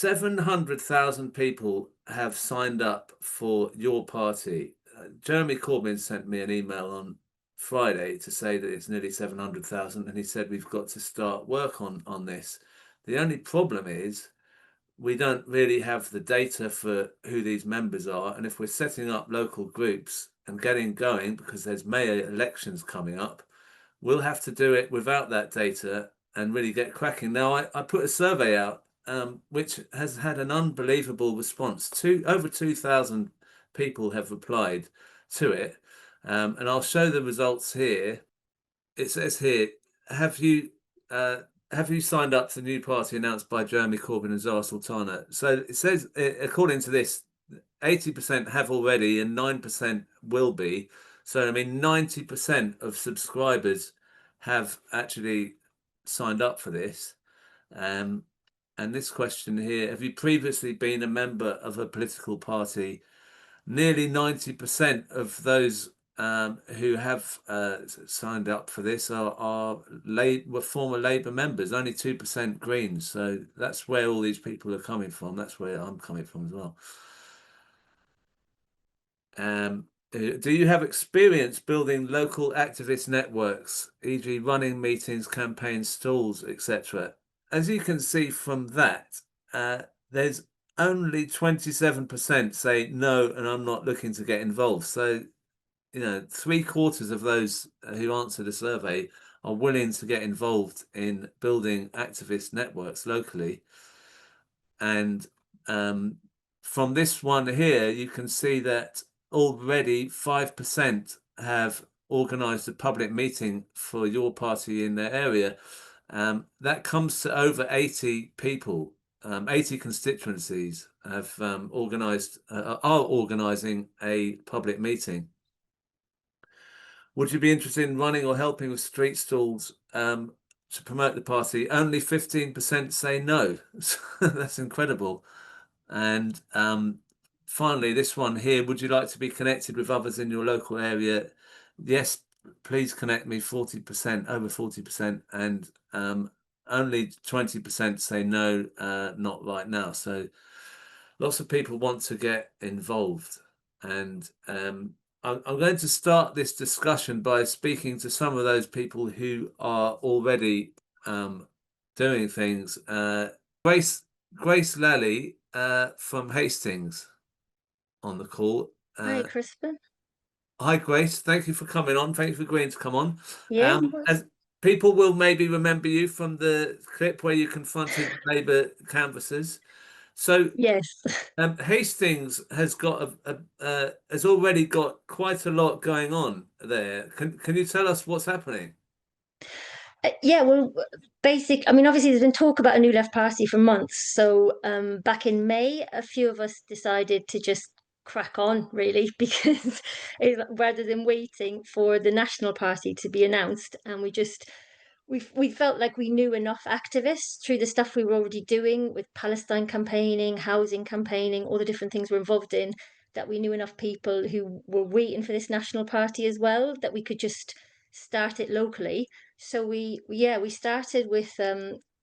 700,000 people have signed up for your party. Jeremy Corbyn sent me an email on Friday to say that it's nearly 700,000, and he said we've got to start work on this. The only problem is we don't really have the data for who these members are, and if we're setting up local groups and getting going, because there's mayor elections coming up, we'll have to do it without that data and really get cracking. Now, I put a survey out which has had an unbelievable response. Over 2,000 people have replied to it, and I'll show the results here. It says here, have you signed up to the new party announced by Jeremy Corbyn and Zara Sultana? So it says, according to this, 80% have already and 9% will be. So, I mean, 90% of subscribers have actually signed up for this. And this question here, have you previously been a member of a political party? Nearly 90% of those who have signed up for this were former Labour members, only 2% Greens. So that's where all these people are coming from. That's where I'm coming from as well. Do you have experience building local activist networks, e.g. running meetings, campaigns, stalls, etc.? As you can see from that, there's only 27% say no, and I'm not looking to get involved. So, 3/4 of those who answer the survey are willing to get involved in building activist networks locally. And from this one here, you can see that already 5% have organised a public meeting for your party in their area. That comes to over 80 people. 80 constituencies have are organising a public meeting. Would you be interested in running or helping with street stalls to promote the party? Only 15% say no. That's incredible. And finally, this one here, would you like to be connected with others in your local area? Yes, please connect me, 40%, over 40%, and only 20% say no, not right now. So lots of people want to get involved. And I'm going to start this discussion by speaking to some of those people who are already doing things. Grace Lally from Hastings on the call. Hi, Crispin. Hi, Grace. Thank you for coming on. Thank you for agreeing to come on. Yeah. As people will maybe remember you from the clip where you confronted Labour canvassers. So Yes. Hastings has got has already got quite a lot going on there. Can you tell us what's happening? Yeah, well, I mean, obviously, there's been talk about a new left party for months. So back in May, a few of us decided to just crack on, really, because rather than waiting for the National Party to be announced, and we felt like we knew enough activists through the stuff we were already doing with Palestine campaigning, housing campaigning, all the different things we're involved in, that we knew enough people who were waiting for this National Party as well, that we could just start it locally. So we started with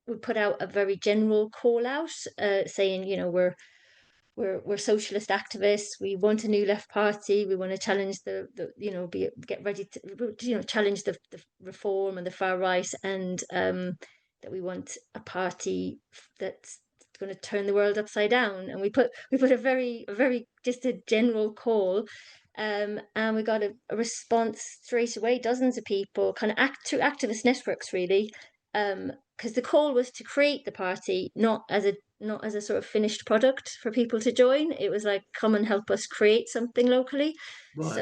we put out a very general call out saying, we're socialist activists. We want a new left party. We want to challenge get ready to challenge the reform and the far right, and that we want a party that's going to turn the world upside down. And we put a very just a general call. And we got a response straight away, dozens of people, kind of through activist networks, really, because the call was to create the party, not as a sort of finished product for people to join. It was like, come and help us create something locally. Right.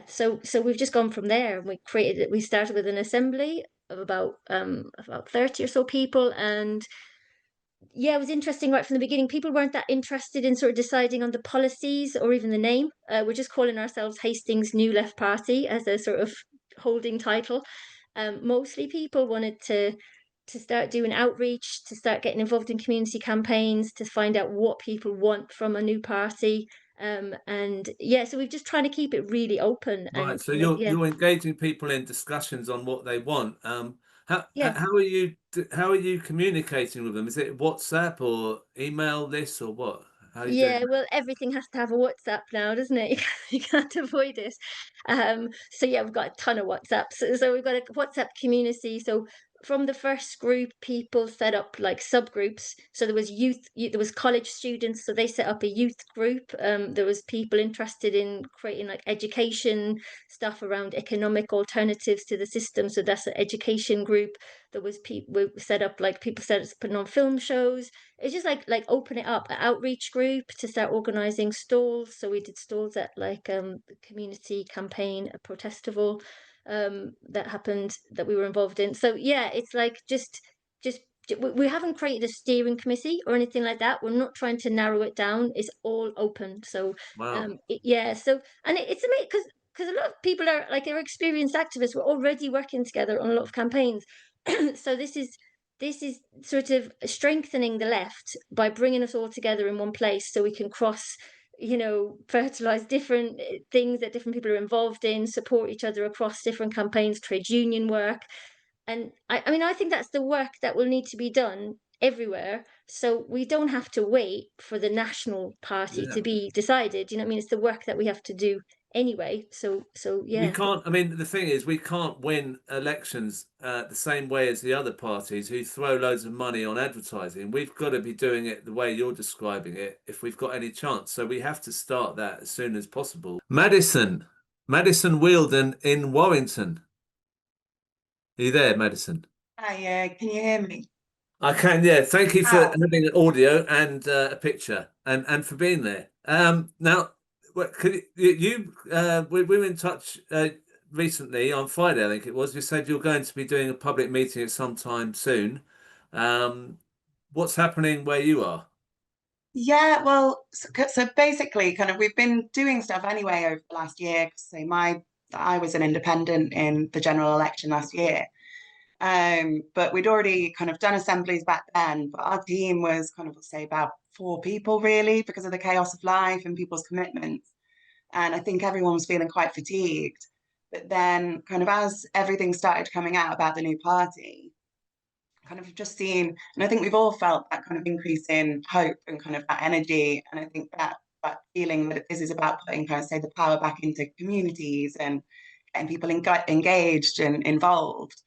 So so we've just gone from there. We created it. We started with an assembly of about 30 or so people, and yeah, it was interesting right from the beginning. People weren't that interested in sort of deciding on the policies or even the name. We're just calling ourselves Hastings New Left Party as a sort of holding title. Mostly people wanted to start doing outreach, to start getting involved in community campaigns, to find out what people want from a new party. And yeah, so we're just trying to keep it really open. Right. And So you're engaging people in discussions on what they want. Yeah. how are you communicating with them? Is it WhatsApp or email this or what? How are you doing Yeah, well, everything has to have a WhatsApp now, doesn't it? You can't avoid it. So yeah, we've got a ton of WhatsApps. So we've got a WhatsApp community. So from the first group, people set up like subgroups. So there was there was college students, so they set up a youth group. There was people interested in creating like education stuff around economic alternatives to the system. So that's an education group. There was people we set up like people set up putting on film shows. It's just like open it up, an outreach group to start organizing stalls. So we did stalls at like the community campaign, a protestival that happened that we were involved in. So yeah, it's like just we haven't created a steering committee or anything like that. We're not trying to narrow it down. It's all open. So Wow. yeah, so and it's amazing because a lot of people are like are experienced activists. We're already working together on a lot of campaigns. So this is sort of strengthening the left by bringing us all together in one place so we can cross, fertilize different things that different people are involved in, support each other across different campaigns, trade union work. And I mean, I think that's the work that will need to be done everywhere. So we don't have to wait for the national party Yeah. to be decided. You know what I mean? It's the work that we have to do anyway. So We yeah. can't, I mean, the thing is, we can't win elections the same way as the other parties who throw loads of money on advertising. We've got to be doing it the way you're describing it if we've got any chance. So we have to start that as soon as possible. Madison Weldon in Warrington. Are you there, Madison? Hi, can you hear me? I can, yeah. Thank you for Ah, having an audio and a picture and for being there. Now, could we were in touch recently on Friday, I think it was. You said you're going to be doing a public meeting at some time soon. Um, what's happening where you are? yeah, well, so basically, kind of, we've been doing stuff anyway over the last year. 'Cause say I was an independent in the general election last year. But we'd already kind of done assemblies back then. But our team was kind of, let's say, about 4 people really, because of the chaos of life and people's commitments. And I think everyone was feeling quite fatigued. But then, kind of, as everything started coming out about the new party, kind of just seen, and I think we've all felt that kind of increase in hope and kind of that energy. And I think that feeling that this is about putting kind of say the power back into communities and getting people engaged and involved.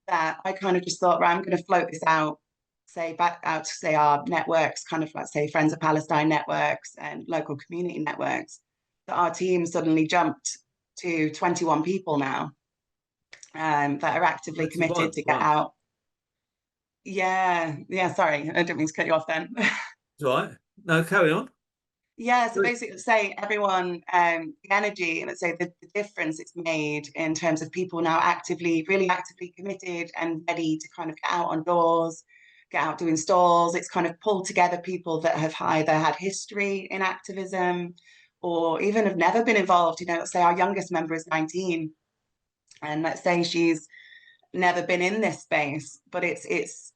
That I kind of just thought, right, I'm going to float this out, say back out to say our networks, kind of like say Friends of Palestine networks and local community networks. That our team suddenly jumped to 21 people now, that are actively committed 21. to get Wow. out. Yeah, yeah, sorry, I didn't mean to cut you off then. It's all right. No, carry on. Yeah, so basically, say everyone, the energy, and let's say the difference it's made in terms of people now actively, really actively committed and ready to kind of get out on doors, get out doing stalls. It's kind of pulled together people that have either had history in activism or even have never been involved. Let's say our youngest member is 19, and let's say she's never been in this space, but it's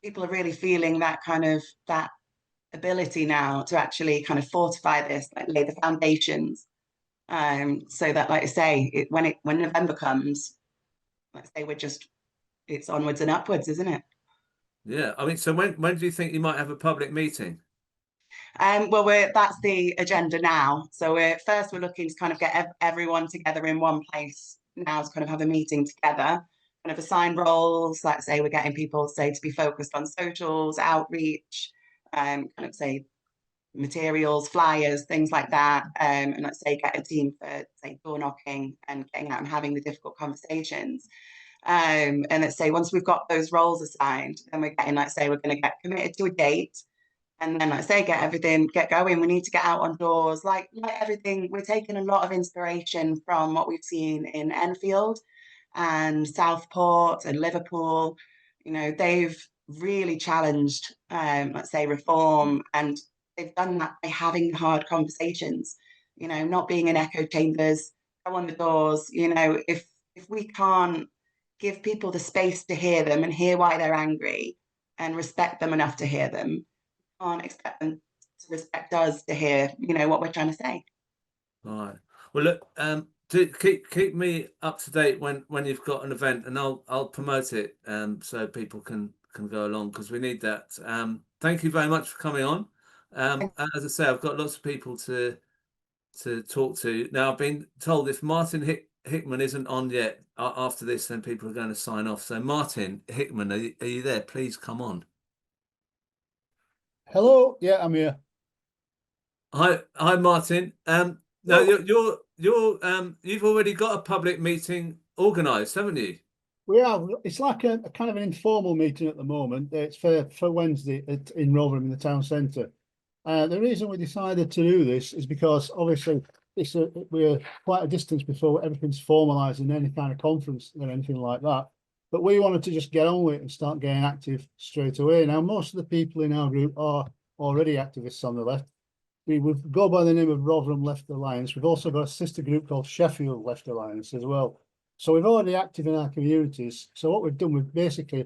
people are really feeling that kind of that ability now to actually kind of fortify this, like lay the foundations, so that, like I say, when November comes, let's say it's onwards and upwards, isn't it? Yeah. I mean, so when do you think you might have a public meeting? Well, that's the agenda now. So we're looking to kind of get everyone together in one place now to kind of have a meeting together, kind of assign roles. Like say, we're getting people say to be focused on socials, outreach, kind of say materials, flyers, things like that. And let's say get a team for say door knocking and getting out and having the difficult conversations. And let's say once we've got those roles assigned, then we're getting, let's say we're going to get committed to a date. And then, like I say, get going. We need to get out on doors. Like everything, we're taking a lot of inspiration from what we've seen in Enfield and Southport and Liverpool. They've really challenged, let's say, reform, and they've done that by having hard conversations. Not being in echo chambers, go on the doors. If we can't give people the space to hear them and hear why they're angry, and respect them enough to hear them, can't expect them to respect us to hear, what we're trying to say. All right. Well, look, keep me up to date when you've got an event, and I'll promote it so people can go along, because we need that. Thank you very much for coming on. As I say, I've got lots of people to talk to. Now, I've been told if Martin Hickman isn't on yet after this, then people are going to sign off. So Martin Hickman, are you there? Please come on. Hello, yeah, I'm here. Hi, Martin. No, you've already got a public meeting organised, haven't you? We have. It's like a kind of an informal meeting at the moment. It's for Wednesday in Rotherham in the town centre. The reason we decided to do this is because obviously we're quite a distance before everything's formalised in any kind of conference or anything like that. But we wanted to just get on with it and start getting active straight away. Now, most of the people in our group are already activists on the left. We go by the name of Rotherham Left Alliance. We've also got a sister group called Sheffield Left Alliance as well. So we're already active in our communities. So what we've done, we've basically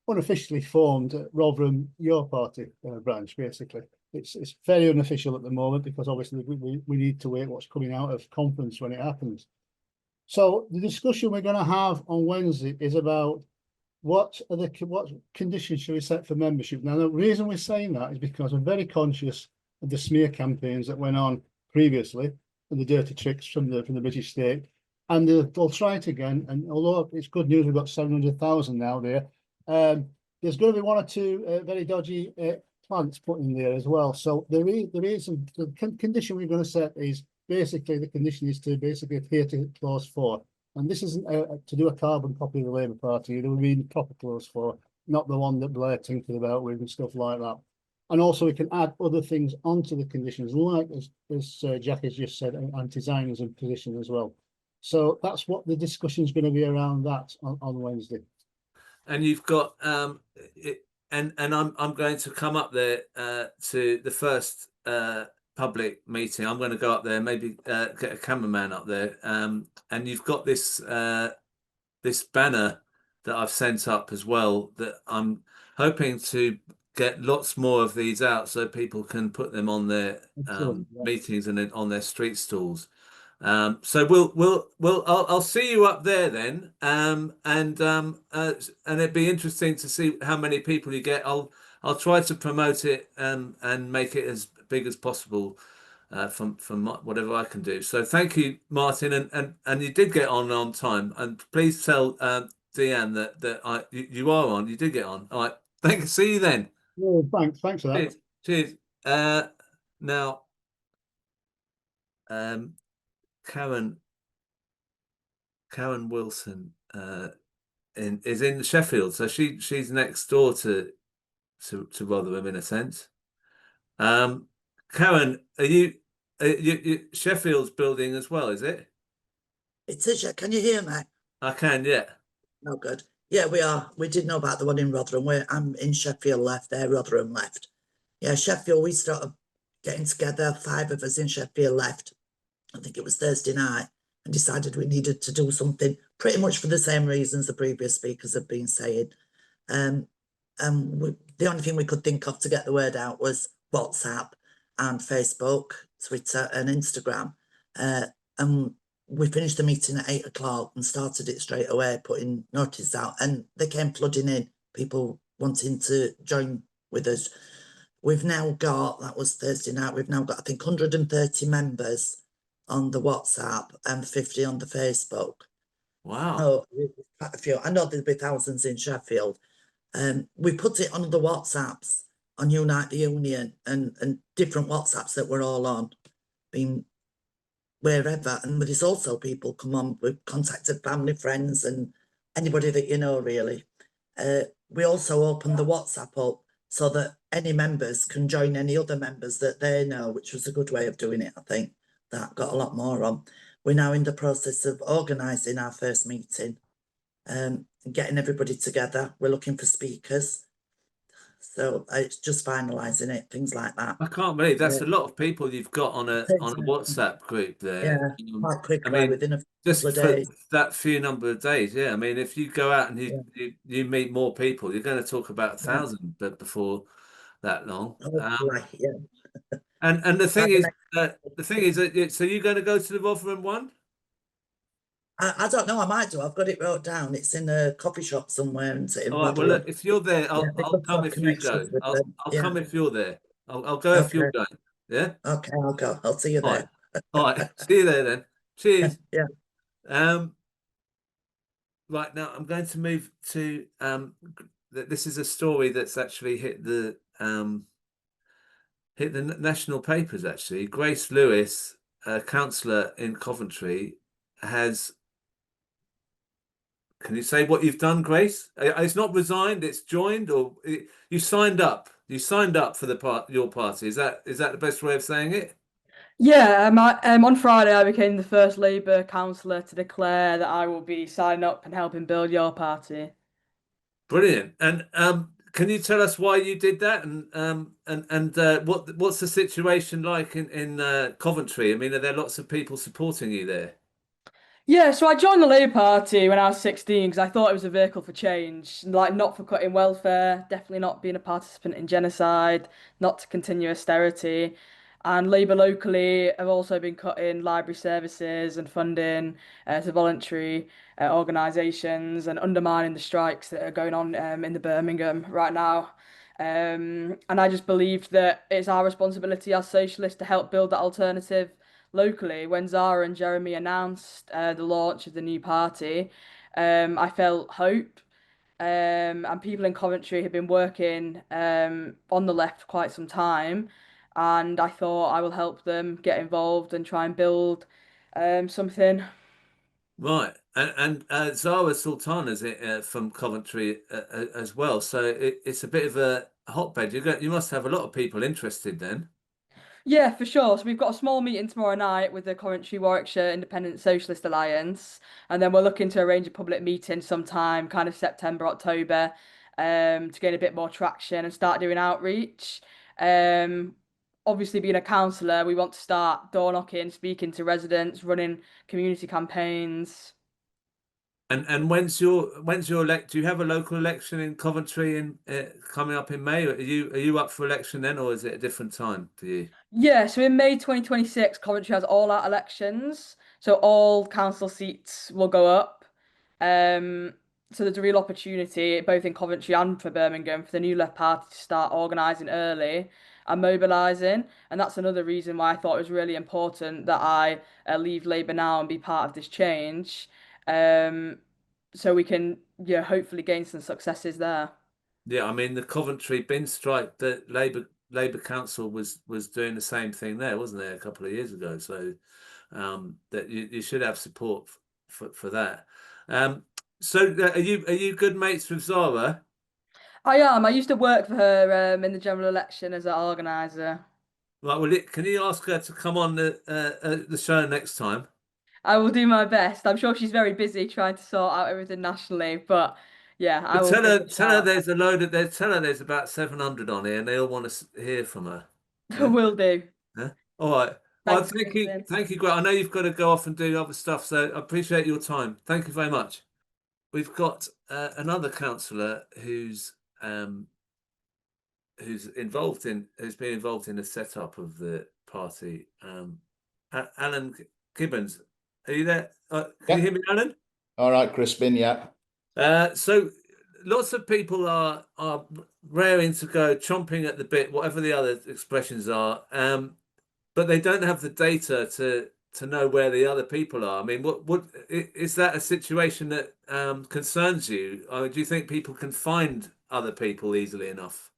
unofficially formed Rotherham Your Party branch, basically. It's fairly unofficial at the moment because obviously we need to wait what's coming out of conference when it happens. So the discussion we're going to have on Wednesday is about what conditions should we set for membership. Now, the reason we're saying that is because we're very conscious of the smear campaigns that went on previously and the dirty tricks from the British state, and they'll try it again. And although it's good news, we've got 700,000 now there. There's going to be one or two very dodgy plants put in there as well. So the condition we're going to set is basically the condition is to basically adhere to clause 4. And this isn't to do a carbon copy of the Labour Party. It will be proper clause 4, not the one that Blair tinkered about with and stuff like that. And also we can add other things onto the conditions, like as Jack has just said, anti-Zionism position as well. So that's what the discussion is going to be around that on Wednesday. And you've got and I'm going to come up there to the first public meeting. I'm going to go up there, maybe get a cameraman up there. And you've got this this banner that I've sent up as well that I'm hoping to get lots more of these out so people can put them on their meetings and then on their street stalls. So I'll see you up there then, and it'd be interesting to see how many people you get. I'll try to promote it and make it as big as possible from whatever I can do. So thank you, Martin, and you did get on time. And please tell Deanne that you are on. You did get on. All right. Thanks. See you then. Well, thanks for that. Cheers. Now, Karen Wilson is in Sheffield, so she's next door to Rotherham in a sense. Karen, are you Sheffield's building as well? Is it? It is. Yeah. Can you hear me? I can. Yeah. Oh, good. Yeah, we are. We did know about the one in Rotherham. I'm in Sheffield left, there, Rotherham left. Yeah, Sheffield, we started getting together, 5 of us in Sheffield left. I think it was Thursday night, and decided we needed to do something pretty much for the same reasons the previous speakers have been saying. The only thing we could think of to get the word out was WhatsApp and Facebook, Twitter and Instagram. And we finished the meeting at 8 o'clock and started it straight away, putting notices out, and they came flooding in, people wanting to join with us. We've now got, that was Thursday night, we've now got, I think, 130 members on the WhatsApp and 50 on the Facebook. Wow. Oh, quite a few. I know there'll be thousands in Sheffield. We put it on the WhatsApps on Unite the Union and different WhatsApps that we're all on, being wherever. And there's also people come on, we've contacted family, friends and anybody that you know, really. We also open the WhatsApp up so that any members can join any other members that they know, which was a good way of doing it, I think. That got a lot more on. We're now in the process of organising our first meeting, getting everybody together. We're looking for speakers. So it's just finalising it, things like that. I can't believe that's a lot of people you've got on a WhatsApp group there. Yeah, quite quickly, I mean, within a just couple of days. for that few number of days. Yeah, I mean, if you go out and you meet more people, you're going to talk about 1,000, but before that long. Yeah. And the thing is, so you're going to go to the Rotherham one? I don't know, I might do. I've got it wrote down. It's in a coffee shop somewhere in All right. Well, Rotherham. look, if you're there, Yeah, they've I'll got come more if you go. connections with I'll them. I'll Yeah, come if you're there. I'll go if you're okay, going. Yeah. okay, I'll go. I'll see you All right. there. All right. See you there then. Cheers. Yeah. Um. Right now, I'm going to move to this is a story that's actually hit the national papers. Actually, Grace Lewis, a councillor in Coventry, has. Can you say what you've done, Grace? It's not resigned; it's joined, or you signed up. You signed up for your party. Is that the best way of saying it? Yeah, on Friday I became the first Labour councillor to declare that I will be signing up and helping build your party. Brilliant. And can you tell us why you did that, and what's the situation like in Coventry? I mean, are there lots of people supporting you there? Yeah, so I joined the Labour Party when I was 16 because I thought it was a vehicle for change, like not for cutting welfare, definitely not being a participant in genocide, not to continue austerity. And Labour locally have also been cutting library services and funding to voluntary organisations and undermining the strikes that are going on in the Birmingham right now. And I just believed that it's our responsibility as socialists to help build that alternative locally. When Zara and Jeremy announced the launch of the new party, I felt hope. And people in Coventry have been working on the left for quite some time. And I thought I will help them get involved and try and build something. Right. And Zara Sultana is from Coventry as well. So it's a bit of a hotbed. You must have a lot of people interested then. Yeah, for sure. So we've got a small meeting tomorrow night with the Coventry Warwickshire Independent Socialist Alliance, and then we're looking to arrange a public meeting sometime kind of September, October, to gain a bit more traction and start doing outreach. Um, Obviously being a councillor, we want to start door knocking, speaking to residents, running community campaigns. And when's your elect? Do you have a local election in Coventry in coming up in May? Are you up for election then, or is it a different time for you? Yeah, so in May 2026, Coventry has all out elections. So all council seats will go up. Um, so there's a real opportunity, both in Coventry and for Birmingham, for the New Left Party to start organising early and mobilising. And that's another reason why I thought it was really important that I leave Labour now and be part of this change. Um, so we can, yeah, hopefully gain some successes there. Yeah, I mean the Coventry bin strike, the Labour Council was doing the same thing there, wasn't there, a couple of years ago? So that you should have support for that. So are you good mates with Zara? I am. I used to work for her in the general election as an organiser. Right. Well, can you ask her to come on the show next time? I will do my best. I'm sure she's very busy trying to sort out everything nationally, but yeah, I But will tell give her, it a tell her shout. there's a load of there. Tell her there's about 700 on here, and they all want to hear from her. Yeah. Will do. Yeah. All right. Well, Thanks, thank you, Kristen. thank you, Greg. I know you've got to go off and do other stuff, so I appreciate your time. Thank you very much. We've got another councillor who's been involved in the setup of the party. Alan Gibbons, are you there? Can you hear me, Alan? All right, Crispin, yeah. So lots of people are raring to go, chomping at the bit, whatever the other expressions are, but they don't have the data to know where the other people are. I mean, what is that a situation that concerns you? Or do you think people can find other people easily enough?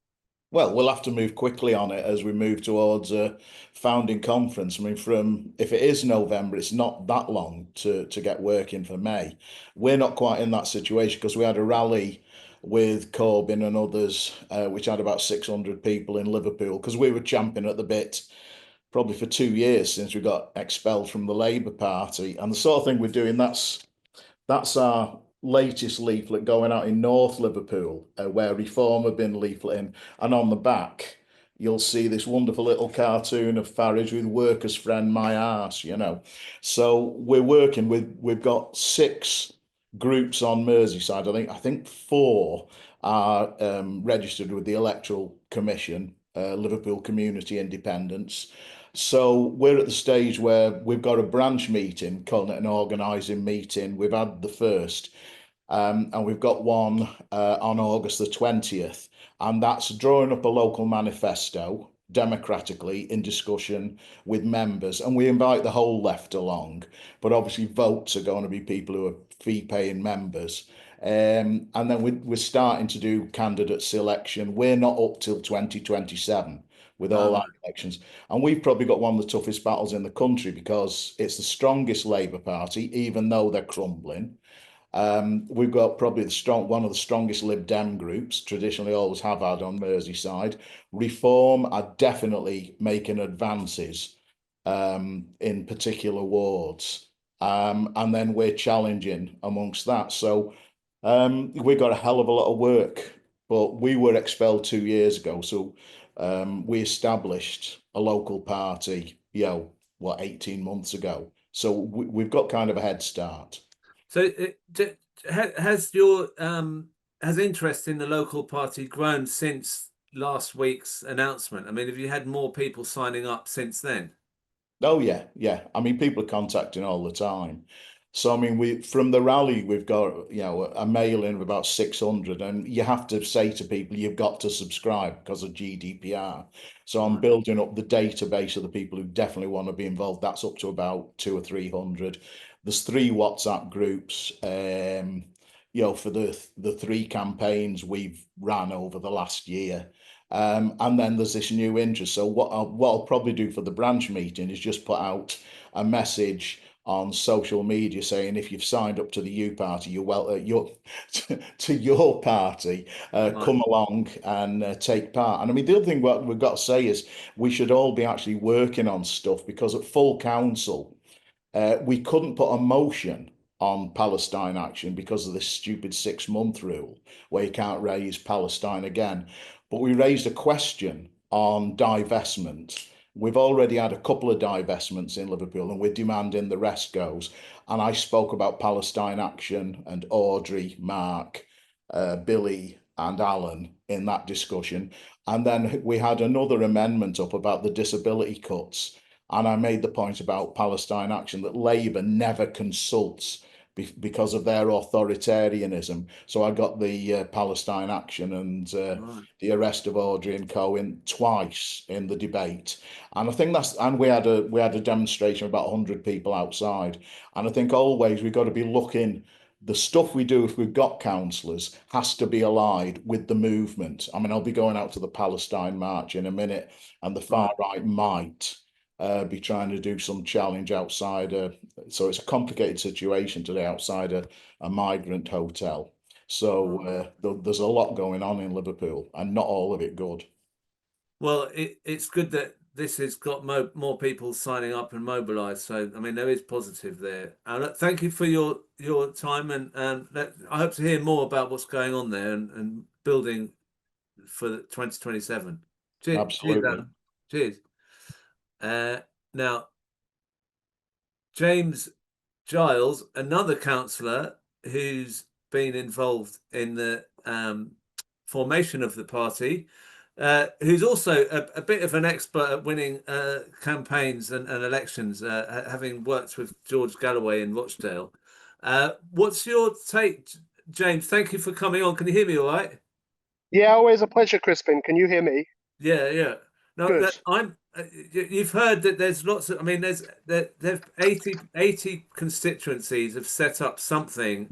Well, we'll have to move quickly on it as we move towards a founding conference. I mean, if it is November, it's not that long to get working for May. We're not quite in that situation because we had a rally with Corbyn and others, which had about 600 people in Liverpool, because we were champing at the bit probably for 2 years since we got expelled from the Labour Party. And the sort of thing we're doing, that's our latest leaflet going out in North Liverpool, where Reform have been leafleting. And on the back, you'll see this wonderful little cartoon of Farage with workers' friend, my arse, So we've got 6 groups on Merseyside. I think 4 are registered with the Electoral Commission, Liverpool Community Independents. So we're at the stage where we've got a branch meeting, calling it an organising meeting. We've had the first, and we've got one on August the 20th, and that's drawing up a local manifesto democratically in discussion with members, and we invite the whole left along, but obviously votes are going to be people who are fee-paying members. And then we're starting to do candidate selection. We're not up till 2027 with all our elections. And we've probably got one of the toughest battles in the country because it's the strongest Labour Party, even though they're crumbling. We've got probably one of the strongest Lib Dem groups, traditionally always have had on Merseyside. Reform are definitely making advances in particular wards. And then we're challenging amongst that. So we've got a hell of a lot of work, but we were expelled 2 years ago. So we established a local party, 18 months ago. So we've got kind of a head start. So has interest in the local party grown since last week's announcement? I mean, have you had more people signing up since then? Oh yeah. I mean, people are contacting all the time. So I mean, from the rally, we've got a mail-in of about 600, and you have to say to people you've got to subscribe because of GDPR. So I'm building up the database of the people who definitely want to be involved. That's up to about 200 or 300. There's 3 WhatsApp groups, for the 3 campaigns we've ran over the last year. And then there's this new interest. So what I'll probably do for the branch meeting is just put out a message on social media saying if you've signed up to the U Party, to your party, come along and take part. And I mean, the other thing what we've got to say is we should all be actually working on stuff, because at full council, we couldn't put a motion on Palestine action because of this stupid 6-month rule where you can't raise Palestine again. But we raised a question on divestment. We've already had a couple of divestments in Liverpool, and we're demanding the rest goes. And I spoke about Palestine Action and Audrey, Mark, Billy and Alan in that discussion. And then we had another amendment up about the disability cuts. And I made the point about Palestine Action that Labour never consults because of their authoritarianism. So I got the Palestine Action and the arrest of Audrey and Cohen twice in the debate. And I think we had a demonstration of about 100 people outside. And I think always we've got to be looking, the stuff we do if we've got councillors has to be allied with the movement. I mean, I'll be going out to the Palestine March in a minute, and the far right might be trying to do some challenge outside. So it's a complicated situation today outside a migrant hotel. So there's a lot going on in Liverpool, and not all of it good. Well, it's good that this has got more people signing up and mobilised. So I mean, there is positive there. And thank you for your time, and I hope to hear more about what's going on there and building for 2027. Cheers. Absolutely. Cheers. Now, James Giles, another councillor who's been involved in the formation of the party, who's also a bit of an expert at winning campaigns and elections, having worked with George Galloway in Rochdale. What's your take, James? Thank you for coming on. Can you hear me all right? Yeah, always a pleasure, Crispin. Can you hear me? Yeah. No, you've heard that there's lots of, I mean, there's 80 constituencies have set up something.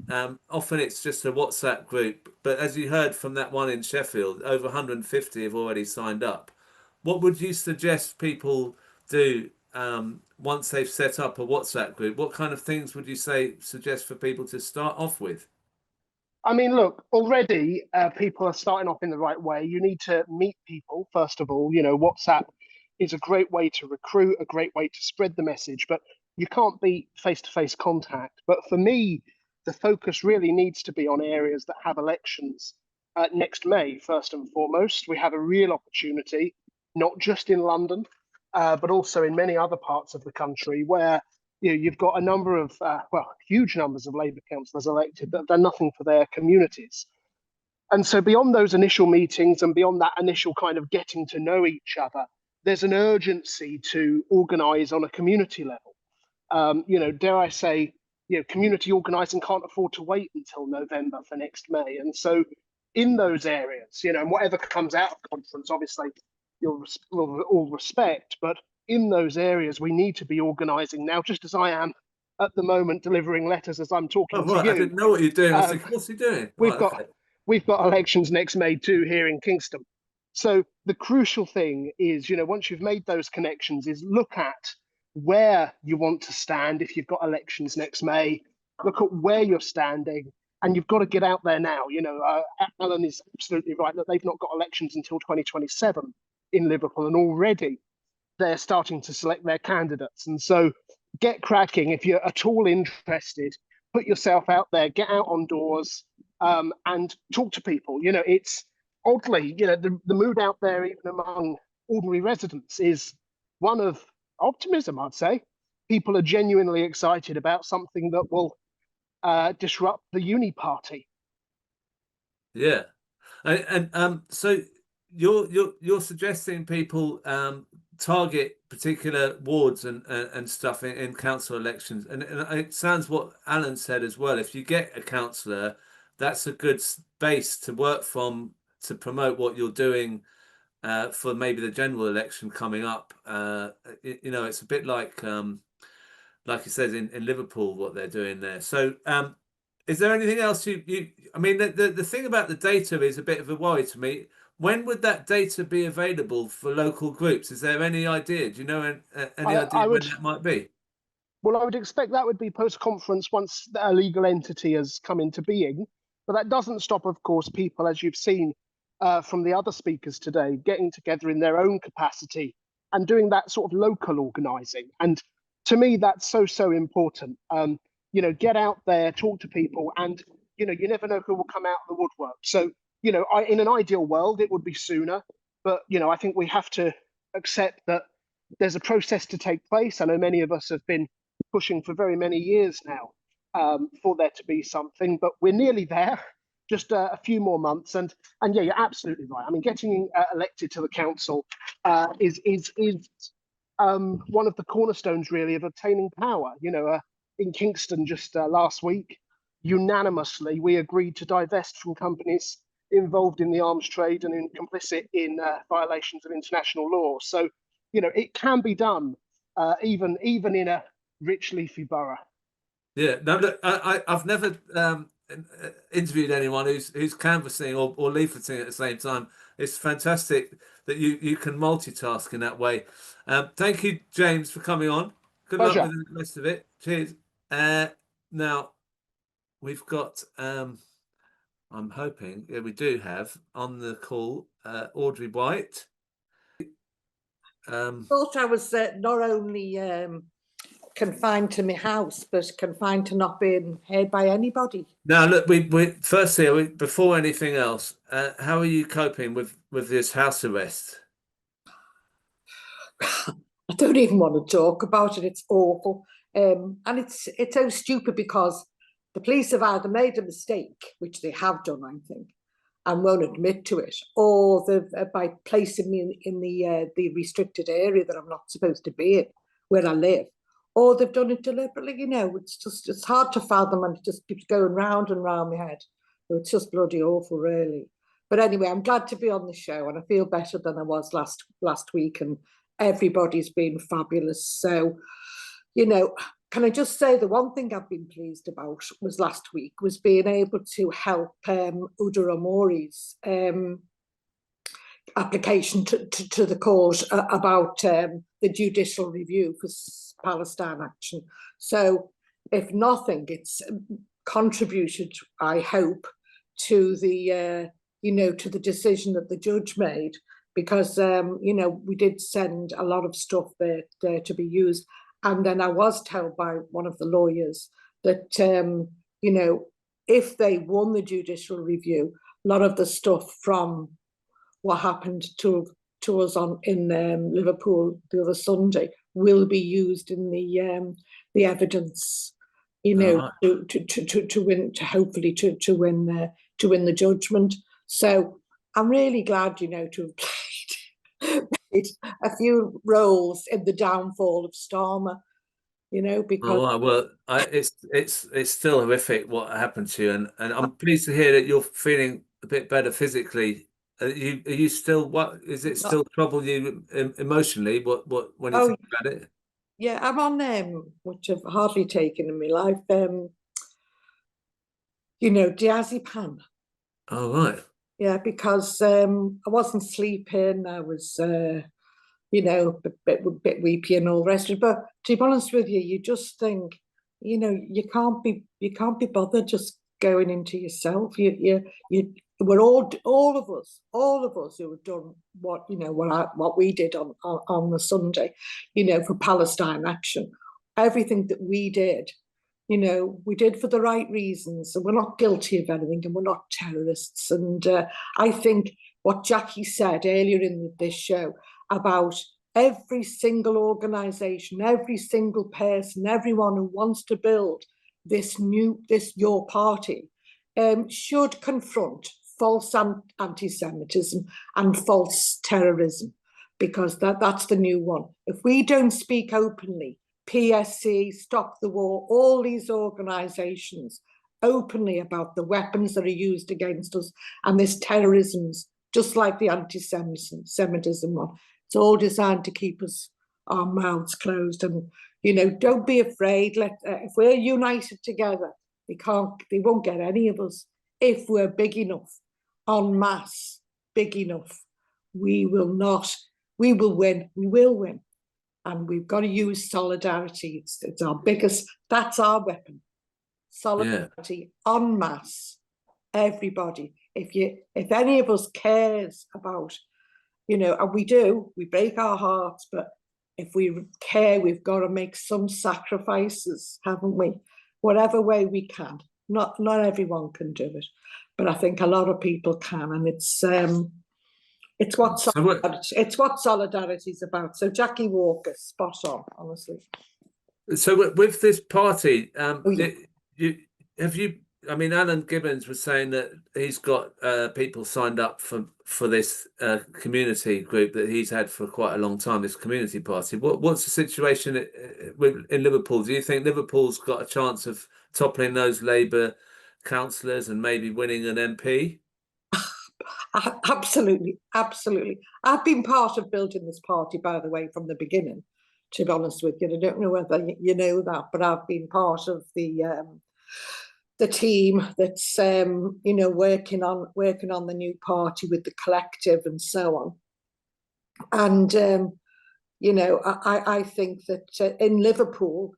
Often it's just a WhatsApp group, but as you heard from that one in Sheffield, over 150 have already signed up. What would you suggest people do once they've set up a WhatsApp group? What kind of things would you suggest for people to start off with? I mean, look, already people are starting off in the right way. You need to meet people, first of all. WhatsApp is a great way to recruit, a great way to spread the message, but you can't beat face-to-face contact. But for me, the focus really needs to be on areas that have elections next May, first and foremost. We have a real opportunity, not just in London, but also in many other parts of the country where you've got a number of, huge numbers of Labour councillors elected that have done nothing for their communities. And so beyond those initial meetings and beyond that initial kind of getting to know each other, there's an urgency to organise on a community level. You know, dare I say, you know, community organising can't afford to wait until November for next May. And so in those areas, you know, and whatever comes out of conference, obviously, we'll all respect, but in those areas, we need to be organising now, just as I am at the moment delivering letters as I'm talking right. to you. I didn't know what you're doing. I said, what's he doing? We've got elections next May too here in Kingston. So the crucial thing is, you know, once you've made those connections, is look at where you want to stand if you've got elections next May. Look at where you're standing, and you've got to get out there now. You know, Alan is absolutely right that they've not got elections until 2027 in Liverpool, and already they're starting to select their candidates. And so get cracking. If you're at all interested, put yourself out there, get out on doors, and talk to people. You know, it's oddly, you know, the mood out there, even among ordinary residents, is one of optimism, I'd say. People are genuinely excited about something that will disrupt the uni party. Yeah. And so you're suggesting people target particular wards and stuff in council elections, and it sounds what Alan said as well. If you get a councillor, that's a good base to work from to promote what you're doing for maybe the general election coming up. You know, it's a bit like he says in Liverpool, what they're doing there. So is there anything else you I mean, the thing about the data is a bit of a worry to me. When would that data be available for local groups? Is there any idea? Do you know any idea when that might be? Well, I would expect that would be post-conference once a legal entity has come into being. But that doesn't stop, of course, people, as you've seen from the other speakers today, getting together in their own capacity and doing that sort of local organising. And to me, that's so important. You know, get out there, talk to people, and, you know, you never know who will come out of the woodwork. So, you know, in an ideal world, it would be sooner. But, you know, I think we have to accept that there's a process to take place. I know many of us have been pushing for very many years now for there to be something, but we're nearly there. Just a few more months, and yeah, you're absolutely right. I mean, getting elected to the council is one of the cornerstones, really, of obtaining power. You know, in Kingston just last week, unanimously, we agreed to divest from companies involved in the arms trade and complicit in violations of international law. So, you know, it can be done, even in a rich leafy borough. Yeah, no, look, I've never interviewed anyone who's canvassing or leafleting at the same time. It's fantastic that you can multitask in that way. Thank you, James, for coming on. Good Pleasure. luck with the rest of it. Cheers. Now we've got I'm hoping we do have on the call Audrey White. Thought I was not only confined to my house, but confined to not being heard by anybody. Now, look, we firstly, before anything else, how are you coping with this house arrest? I don't even want to talk about it. It's awful, and it's so stupid because the police have either made a mistake, which they have done, I think, and won't admit to it, or by placing me in the restricted area that I'm not supposed to be in, where I live. Or they've done it deliberately, you know. It's hard to fathom, and it just keeps going round and round my head. So it's just bloody awful, really. But anyway, I'm glad to be on the show, and I feel better than I was last week, and everybody's been fabulous. So, you know, can I just say the one thing I've been pleased about was last week was being able to help Uda Amori's application to the court about the judicial review for Palestine action. So if nothing, it's contributed, I hope, to the to the decision that the judge made, because you know, we did send a lot of stuff there to be used, and then I was told by one of the lawyers that you know, if they won the judicial review, a lot of the stuff from what happened to us in Liverpool the other Sunday will be used in the evidence, you know, to win, to hopefully to win the judgment. So I'm really glad, you know, to have played played a few roles in the downfall of Starmer, you know, because Oh, well, it's still horrific what happened to you, and I'm pleased to hear that you're feeling a bit better physically. Are you still, what is it still trouble you emotionally? What when you think about it? yeah, I'm on which I've hardly taken in my life, you know, diazepam. Oh, right. Yeah, because I wasn't sleeping. I was, you know, a bit weepy and all the rest of it. But to be honest with you, you just think, you know, you can't be bothered just going into yourself. We're all of us who have done what, you know, what we did on the Sunday, you know, for Palestine Action. Everything that we did, you know, we did for the right reasons, and we're not guilty of anything, and we're not terrorists. And I think what Jackie said earlier in this show about every single organisation, every single person, everyone who wants to build this your party, should confront false anti-Semitism and false terrorism, because that's the new one. If we don't speak openly, PSC, Stop the War, all these organisations openly about the weapons that are used against us and this terrorism's just like the anti-Semitism one. It's all designed to keep us our mouths closed. And, you know, don't be afraid. If we're united together, they won't get any of us. If we're big enough, en masse, big enough, we will win. We will win. And we've got to use solidarity. It's our biggest, that's our weapon. Solidarity, en masse, everybody. If any of us cares about, you know, and we break our hearts, but if we care, we've got to make some sacrifices, haven't we? Whatever way we can. Not everyone can do it, but I think a lot of people can, and it's what solidarity is about. So Jackie Walker, spot on, honestly. So with this party, I mean, Alan Gibbons was saying that he's got people signed up for this community group that he's had for quite a long time, this community party. What's the situation in Liverpool? Do you think Liverpool's got a chance of toppling those Labour councillors and maybe winning an MP? Absolutely. I've been part of building this party, by the way, from the beginning, to be honest with you. I don't know whether you know that, but I've been part of the team that's you know, working on the new party with the collective and so on. And you know, I think that in Liverpool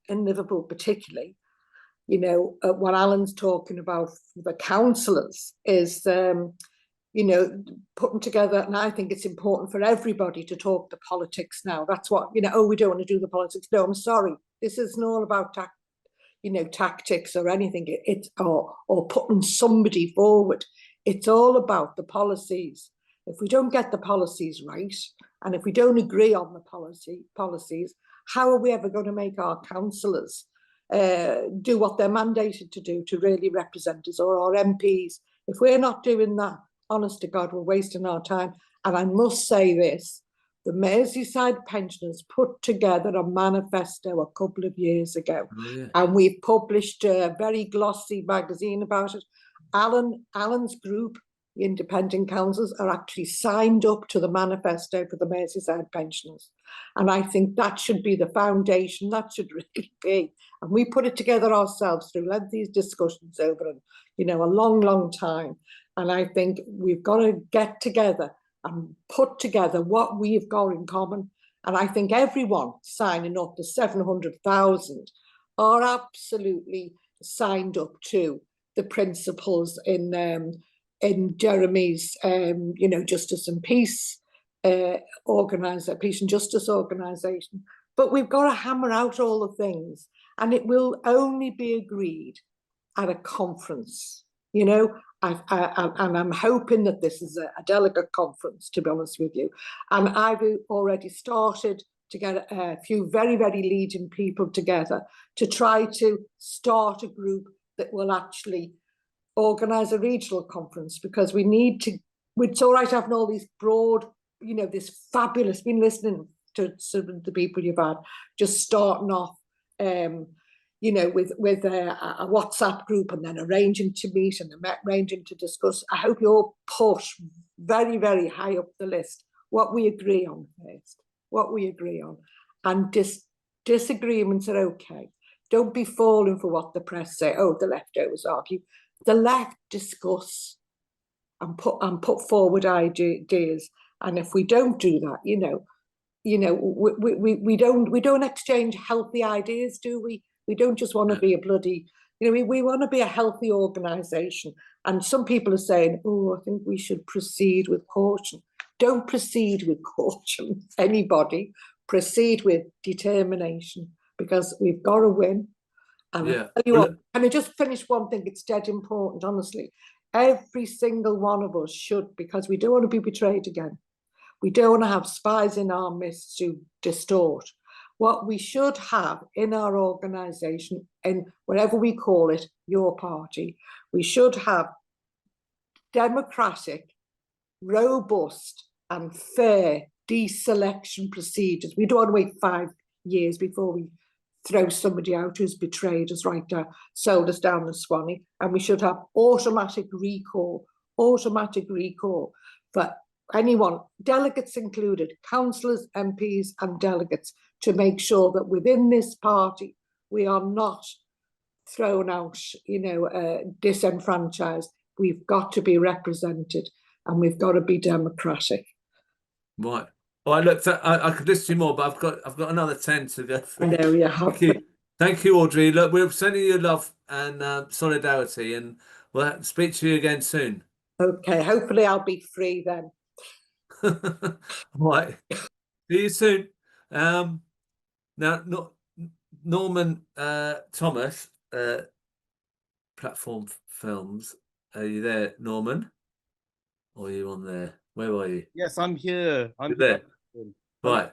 particularly, you know, what Alan's talking about the councillors is you know, putting together, and I think it's important for everybody to talk the politics now. That's what, you know, oh, we don't want to do the politics. No, I'm sorry. This isn't all about tactics or anything. It's or putting somebody forward. It's all about the policies. If we don't get the policies right, and if we don't agree on the policies, how are we ever going to make our councillors do what they're mandated to do to really represent us, or our MPs? If we're not doing that, honest to God, we're wasting our time. And I must say this, the Merseyside pensioners put together a manifesto a couple of years ago, and we've published a very glossy magazine about it. Alan's group, the independent councils, are actually signed up to the manifesto for the Merseyside pensioners. And I think that should be the foundation, that should really be. And we put it together ourselves through lengthy discussions over, you know, a long time. And I think we've got to get together and put together what we've got in common. And I think everyone signing up, the 700,000, are absolutely signed up to the principles in Jeremy's, you know, Justice and Peace Peace and Justice organisation. But we've got to hammer out all the things, and it will only be agreed at a conference, you know. And I'm hoping that this is a delegate conference, to be honest with you. And I've already started to get a few very, very leading people together to try to start a group that will actually organise a regional conference, because we need to, it's all right having all these broad you know, this fabulous, been listening to some of the people you've had, just starting off, you know, with a WhatsApp group and then arranging to meet and arranging to discuss. I hope you all push very, very high up the list what we agree on first, what we agree on. And disagreements are okay. Don't be falling for what the press say. Oh, the leftovers argue. The left discuss and put forward ideas. And if we don't do that, you know, we don't exchange healthy ideas, do we? We don't just want to be a bloody, you know, we want to be a healthy organisation. And some people are saying, oh, I think we should proceed with caution. Don't proceed with caution, anybody. Proceed with determination, because we've got to win. And Yeah. I'll tell you what, can I just finish one thing? It's dead important, honestly. Every single one of us should, because we don't want to be betrayed again. We don't want to have spies in our midst to distort. What we should have in our organisation, in whatever we call it, your party, we should have democratic, robust and fair deselection procedures. We don't want to wait 5 years before we throw somebody out who's betrayed us, right down, sold us down the Swanee. And we should have automatic recall for anyone, delegates included, councillors, MPs and delegates, to make sure that within this party we are not thrown out, you know, disenfranchised. We've got to be represented and we've got to be democratic. Right. Well, I looked at, I could list you more, but I've got another 10 to go through. And there we are. Thank you. Thank you, Audrey. Look, we're sending you love and solidarity, and we'll speak to you again soon. Okay, hopefully I'll be free then. Right. See you soon. Now, Norman Thomas, Platform Films. Are you there, Norman? Or are you on there? Where are you? Yes, I'm here. I'm there. Right.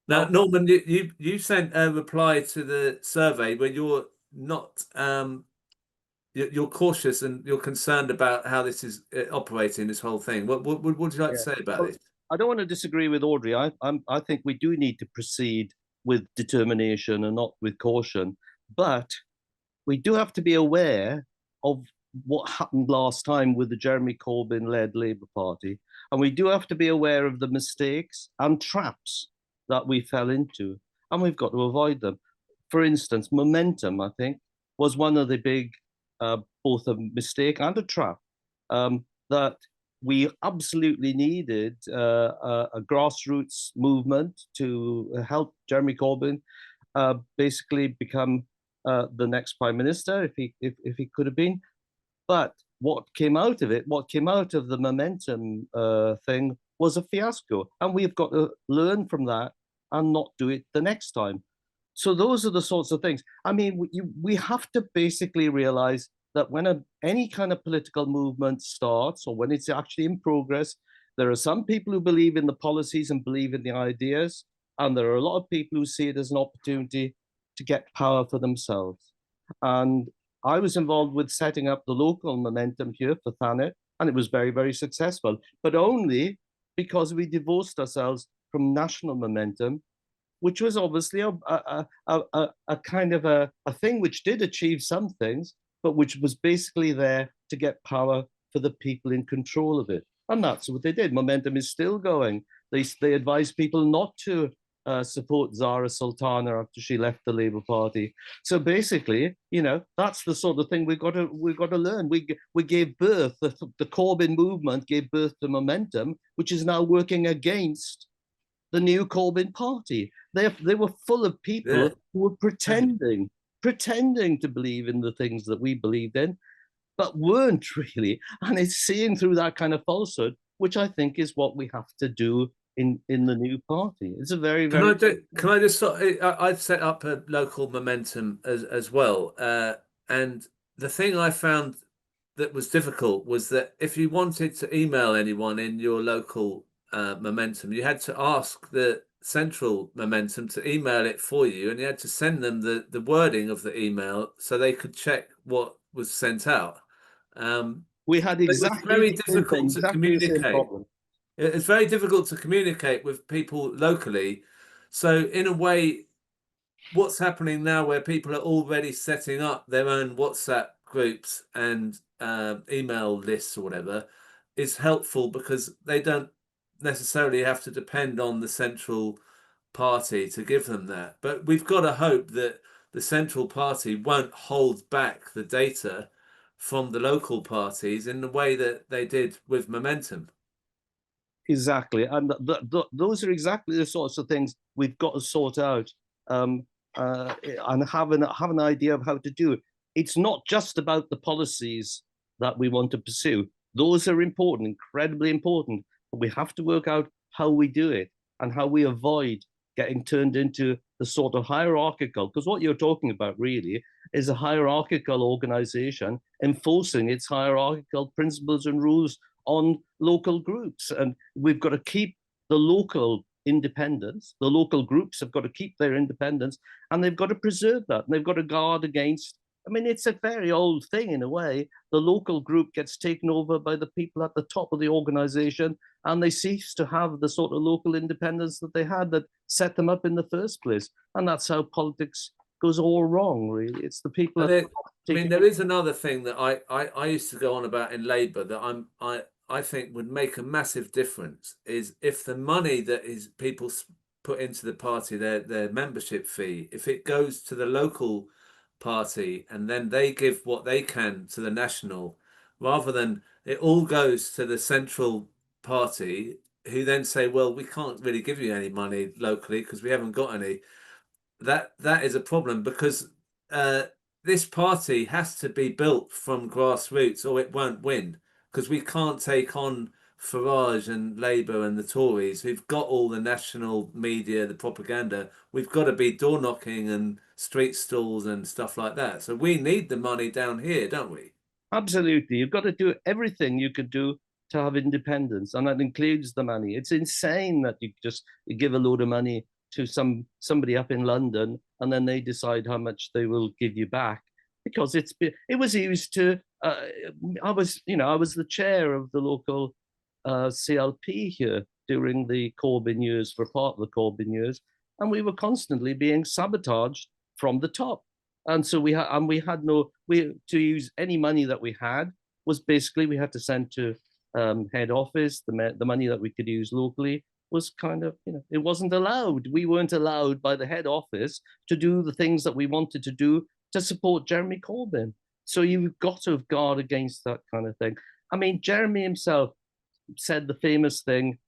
Now, Norman, you sent a reply to the survey where you're not you're cautious and you're concerned about how this is operating, this whole thing. What would you like to say about this? I don't want to disagree with Audrey. I think we do need to proceed with determination and not with caution, but we do have to be aware of what happened last time with the Jeremy Corbyn-led Labour Party, and we do have to be aware of the mistakes and traps that we fell into, and we've got to avoid them. For instance, Momentum, I think, was one of the big, both a mistake and a trap, that we absolutely needed a grassroots movement to help Jeremy Corbyn basically become the next Prime Minister, if he could have been. But what came out of it, what came out of the Momentum thing, was a fiasco, and we've got to learn from that and not do it the next time. So those are the sorts of things. I mean, we have to basically realize that when any kind of political movement starts, or when it's actually in progress, there are some people who believe in the policies and believe in the ideas, and there are a lot of people who see it as an opportunity to get power for themselves. And I was involved with setting up the local Momentum here for Thanet, and it was very, very successful, but only because we divorced ourselves from national Momentum, which was obviously a kind of a thing which did achieve some things, but which was basically there to get power for the people in control of it. And that's what they did. Momentum is still going. They advised people not to support Zara Sultana after she left the Labour Party. So basically, you know, that's the sort of thing we've got to learn. We gave birth, the Corbyn movement gave birth to Momentum, which is now working against the new Corbyn party. They were full of people who were pretending to believe in the things that we believed in, but weren't really. And it's seeing through that kind of falsehood, which I think is what we have to do in the new party. It's a very, very... Can I just I've set up a local Momentum as well. And the thing I found that was difficult was that if you wanted to email anyone in your local Momentum, you had to ask the central Momentum to email it for you, and you had to send them the wording of the email so they could check what was sent out. We had exactly very difficult to communicate. It's very difficult to communicate with people locally. So in a way, what's happening now, where people are already setting up their own WhatsApp groups and email lists or whatever, is helpful because they don't necessarily have to depend on the central party to give them that. But we've got to hope that the central party won't hold back the data from the local parties in the way that they did with Momentum. Exactly, and those are exactly the sorts of things we've got to sort out, and have an idea of how to do it. It's not just about the policies that we want to pursue. Those are important, incredibly important, but we have to work out how we do it and how we avoid getting turned into the sort of hierarchical, because what you're talking about really is a hierarchical organization enforcing its hierarchical principles and rules on local groups. And we've got to keep the local independence. The local groups have got to keep their independence, and they've got to preserve that, and they've got to guard against. I mean, it's a very old thing in a way. The local group gets taken over by the people at the top of the organization, and they cease to have the sort of local independence that they had that set them up in the first place. And that's how politics goes all wrong, really. It's the people. I mean, there is another thing that I used to go on about in Labour that I think would make a massive difference, is if the money that is people put into the party, their membership fee, if it goes to the local party and then they give what they can to the national, rather than it all goes to the central party, who then say, well, we can't really give you any money locally because we haven't got any. That is a problem, because this party has to be built from grassroots or it won't win, because we can't take on Farage and Labour and the Tories who've got all the national media, the propaganda. We've got to be door knocking and street stalls and stuff like that. So we need the money down here, don't we? Absolutely. You've got to do everything you could do to have independence, and that includes the money. It's insane that you give a load of money to somebody up in London and then they decide how much they will give you back, because it was used to I was the chair of the local CLP here during the Corbyn years, for part of the Corbyn years, and we were constantly being sabotaged from the top. And so to use any money that we had was basically we had to send to head office. The money that we could use locally was kind of, it wasn't allowed. We weren't allowed by the head office to do the things that we wanted to do to support Jeremy Corbyn. So you've got to guard against that kind of thing. I mean, Jeremy himself said the famous thing,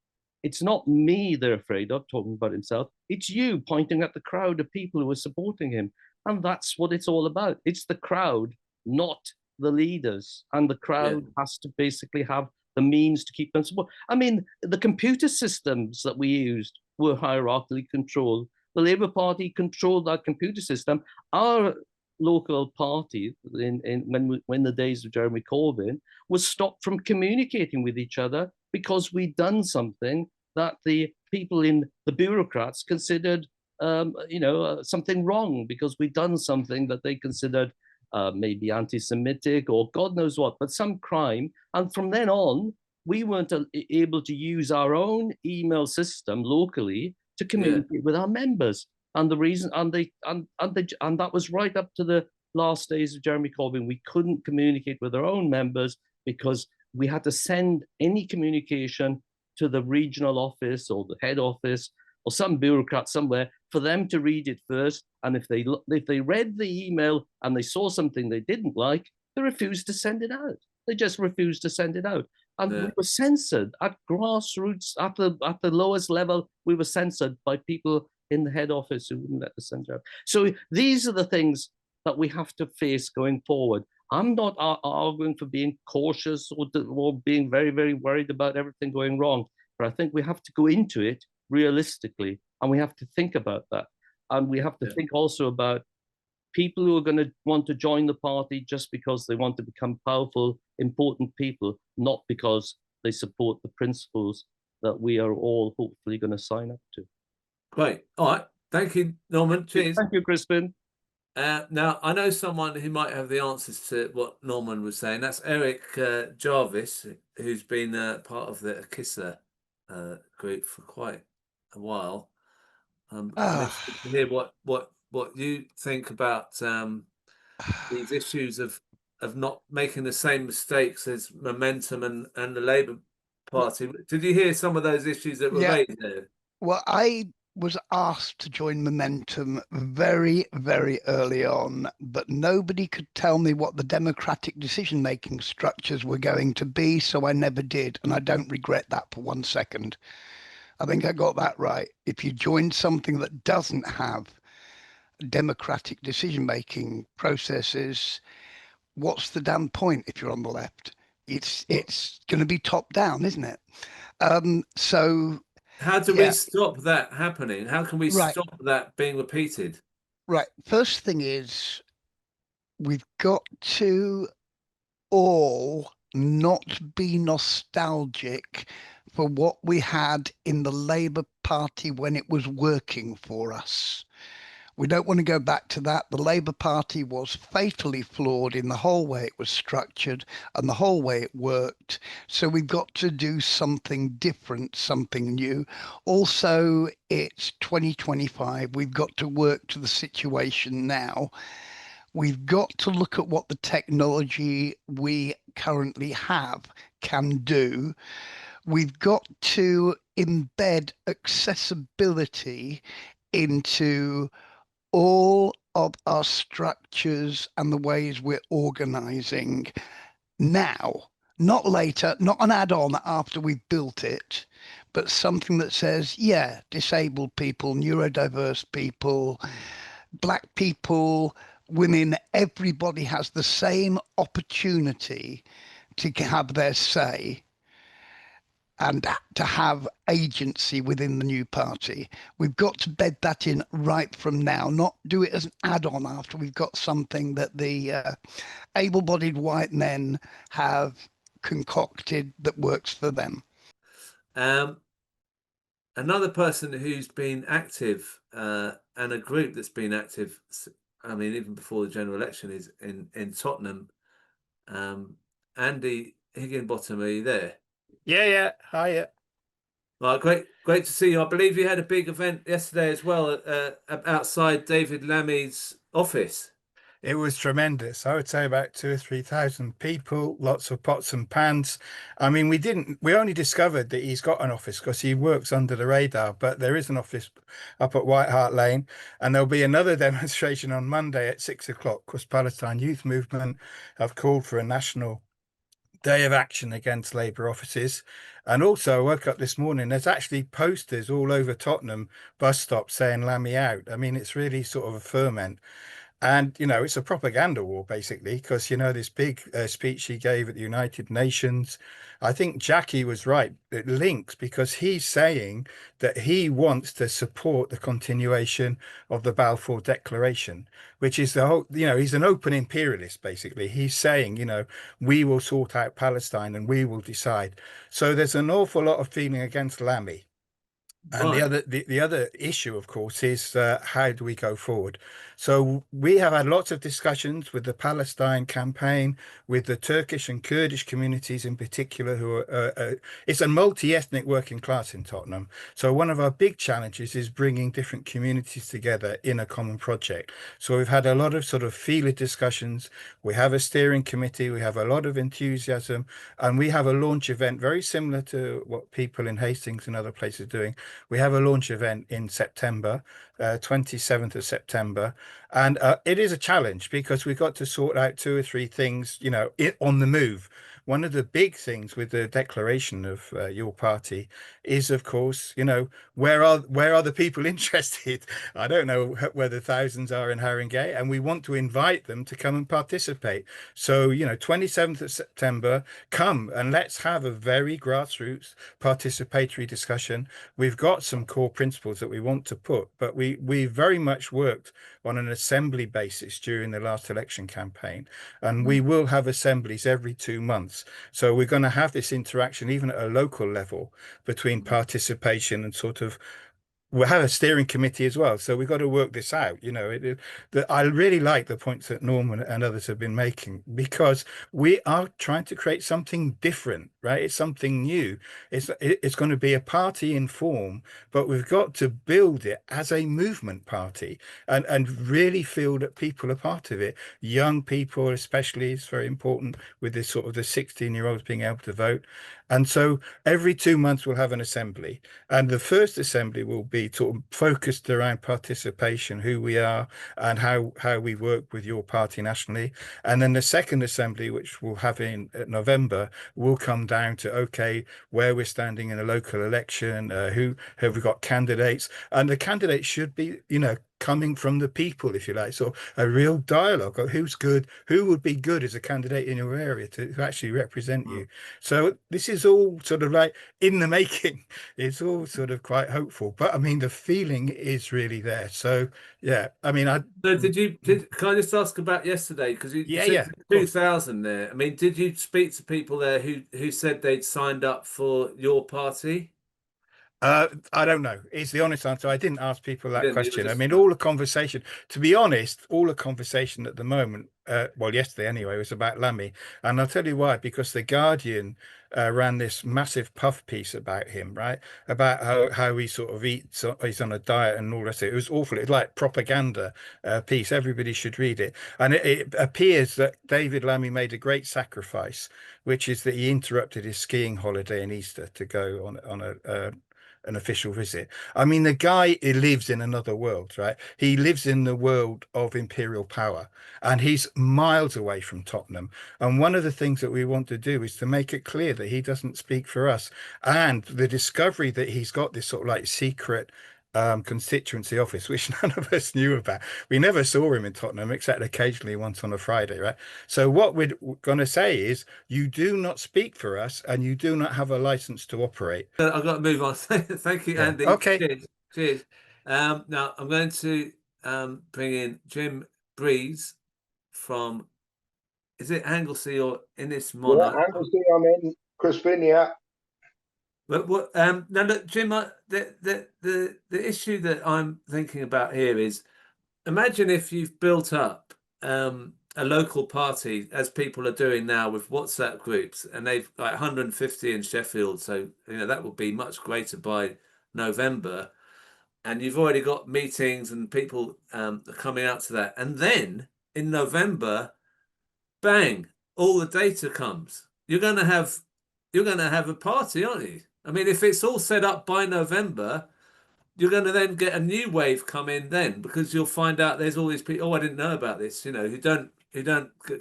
it's not me they're afraid of, talking about himself, it's you, pointing at the crowd of people who are supporting him. And that's what it's all about. It's the crowd, not the leaders. And the crowd has to basically have the means to keep them support. I mean, the computer systems that we used were hierarchically controlled. The Labour Party controlled that computer system. Our local party, when the days of Jeremy Corbyn, was stopped from communicating with each other because we'd done something that the people in the bureaucrats considered something wrong, because we'd done something that they considered maybe anti-Semitic or God knows what, but some crime. And from then on, we weren't able to use our own email system locally to communicate with our members. And the reason, and that was right up to the last days of Jeremy Corbyn. We couldn't communicate with our own members because we had to send any communication to the regional office or the head office or some bureaucrat somewhere for them to read it first. And if they read the email and they saw something they didn't like, they refused to send it out. They just refused to send it out. And we were censored at grassroots, at the lowest level. We were censored by people in the head office who wouldn't let us send it out. So these are the things that we have to face going forward. I'm not arguing for being cautious or being very, very worried about everything going wrong, but I think we have to go into it realistically, and we have to think about that. And we have to think also about people who are going to want to join the party just because they want to become powerful, important people, not because they support the principles that we are all hopefully going to sign up to. Great. All right. Thank you, Norman. Cheers. Thank you, Crispin. Now, I know someone who might have the answers to what Norman was saying. That's Eric Jarvis, who's been part of the Akissa group for quite a while. I'm Ah. interested to hear what you think about these issues of not making the same mistakes as Momentum and the Labour Party. Did you hear some of those issues that were Yeah. raised there? Well, I was asked to join Momentum very, very early on, but nobody could tell me what the democratic decision-making structures were going to be, so I never did, and I don't regret that for 1 second. I think I got that right. If you join something that doesn't have democratic decision-making processes, what's the damn point if you're on the left? It's going to be top down, isn't it? So how do we stop that happening? How can we stop that being repeated? Right. First thing is, we've got to all not be nostalgic for what we had in the Labour Party when it was working for us. We don't want to go back to that. The Labour Party was fatally flawed in the whole way it was structured and the whole way it worked. So we've got to do something different, something new. Also, it's 2025. We've got to work to the situation now. We've got to look at what the technology we currently have can do. We've got to embed accessibility into all of our structures and the ways we're organizing now, not later, not an add-on after we've built it, but something that says, yeah, disabled people, neurodiverse people, Black people, women, everybody has the same opportunity to have their say and to have agency within the new party. We've got to bed that in right from now, not do it as an add-on after we've got something that the able-bodied white men have concocted that works for them. Another person who's been active and a group that's been active, I mean, even before the general election, is in Tottenham. Andy Higginbottom, are you there? Yeah. Hiya. Well, great to see you. I believe you had a big event yesterday as well outside David Lammy's office. It was tremendous. I would say about 2,000 or 3,000 people, lots of pots and pans. I mean, we only discovered that he's got an office because he works under the radar, but there is an office up at White Hart Lane, and there'll be another demonstration on Monday at 6 o'clock because Palestine Youth Movement have called for a national day of action against Labour offices. And also, I woke up this morning, there's actually posters all over Tottenham bus stops saying Lammy out. I mean, it's really sort of a ferment. And, it's a propaganda war, basically, because, this big speech he gave at the United Nations, I think Jackie was right. It links because he's saying that he wants to support the continuation of the Balfour Declaration, which is the whole, he's an open imperialist, basically. He's saying, we will sort out Palestine and we will decide. So there's an awful lot of feeling against Lammy. And the other issue, of course, is how do we go forward? So we have had lots of discussions with the Palestine campaign, with the Turkish and Kurdish communities in particular, who are it's a multi-ethnic working class in Tottenham. So one of our big challenges is bringing different communities together in a common project. So we've had a lot of sort of feeler discussions. We have a steering committee. We have a lot of enthusiasm, and we have a launch event very similar to what people in Hastings and other places are doing. We have a launch event in September, 27th of September. And it is a challenge because we've got to sort out 2 or 3 things, on the move. One of the big things with the declaration of your party is, of course, where are the people interested? I don't know whether thousands are in Haringey, and we want to invite them to come and participate. So, 27th of September, come and let's have a very grassroots participatory discussion. We've got some core principles that we want to put, but we very much worked on an assembly basis during the last election campaign, and we will have assemblies every 2 months. So we're going to have this interaction even at a local level between participation and sort of we'll have a steering committee as well. So we've got to work this out. I really like the points that Norman and others have been making because we are trying to create something different. right? It's something new. It's going to be a party in form, but we've got to build it as a movement party and really feel that people are part of it. Young people, especially, is very important with this sort of the 16-year-olds being able to vote. And so every 2 months we'll have an assembly, and the first assembly will be sort of focused around participation, who we are, and how we work with your party nationally. And then the second assembly, which we'll have in November, will come down to, okay, where we're standing in a local election, who have we got candidates, and the candidates should be, coming from the people, if you like, so a real dialogue of who's good, who would be good as a candidate in your area to actually represent you. So this is all sort of like in the making. It's all sort of quite hopeful, but I mean, the feeling is really there. So yeah, I mean, So can I just ask about yesterday? Because you yeah, said yeah, 2,000 there. I mean, did you speak to people there who said they'd signed up for your party? I don't know. It's the honest answer. I didn't ask people that You were question. I just mean, all the conversation, to be honest, all the conversation at the moment, well, yesterday anyway, was about Lammy. And I'll tell you why, because The Guardian ran this massive puff piece about him, right? About how he sort of eats, he's on a diet and all the rest of it. It was awful. It's like propaganda piece. Everybody should read it. And it appears that David Lammy made a great sacrifice, which is that he interrupted his skiing holiday in Easter to go on an official visit. I mean, the guy, he lives in another world, right? He lives in the world of imperial power, and he's miles away from Tottenham. And one of the things that we want to do is to make it clear that he doesn't speak for us. And the discovery that he's got this sort of like secret constituency office, which none of us knew about. We never saw him in Tottenham, except occasionally once on a Friday, right? So what we're going to say is, you do not speak for us, and you do not have a license to operate. I've got to move on. Thank you, Yeah. Andy. Okay. Cheers. Cheers. Now I'm going to bring in Jim Breeze from, is it Anglesey or Innis Yeah, Monarch? Anglesey, I'm in. Crispin, yeah. But what now look, Jim, the issue that I'm thinking about here is, imagine if you've built up a local party, as people are doing now with WhatsApp groups, and they've like 150 in Sheffield, so that will be much greater by November, and you've already got meetings and people are coming out to that, and then in November, bang, all the data comes. You're going to have a party, aren't you? I mean, if it's all set up by November, you're going to then get a new wave come in then, because you'll find out there's all these people, oh, I didn't know about this, who don't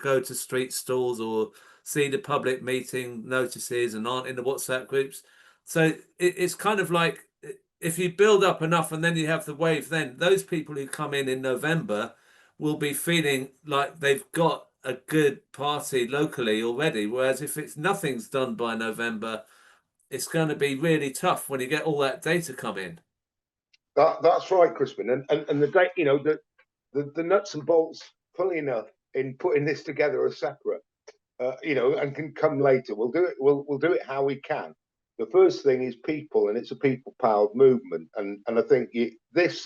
go to street stalls or see the public meeting notices and aren't in the WhatsApp groups. So it's kind of like, if you build up enough and then you have the wave, then those people who come in November will be feeling like they've got a good party locally already. Whereas if it's nothing's done by November, it's going to be really tough when you get all that data come in. That's right, Crispin. And the date, the nuts and bolts, fully enough, in putting this together are separate. And can come later. We'll do it. We'll do it how we can. The first thing is people, and it's a people-powered movement. And I think this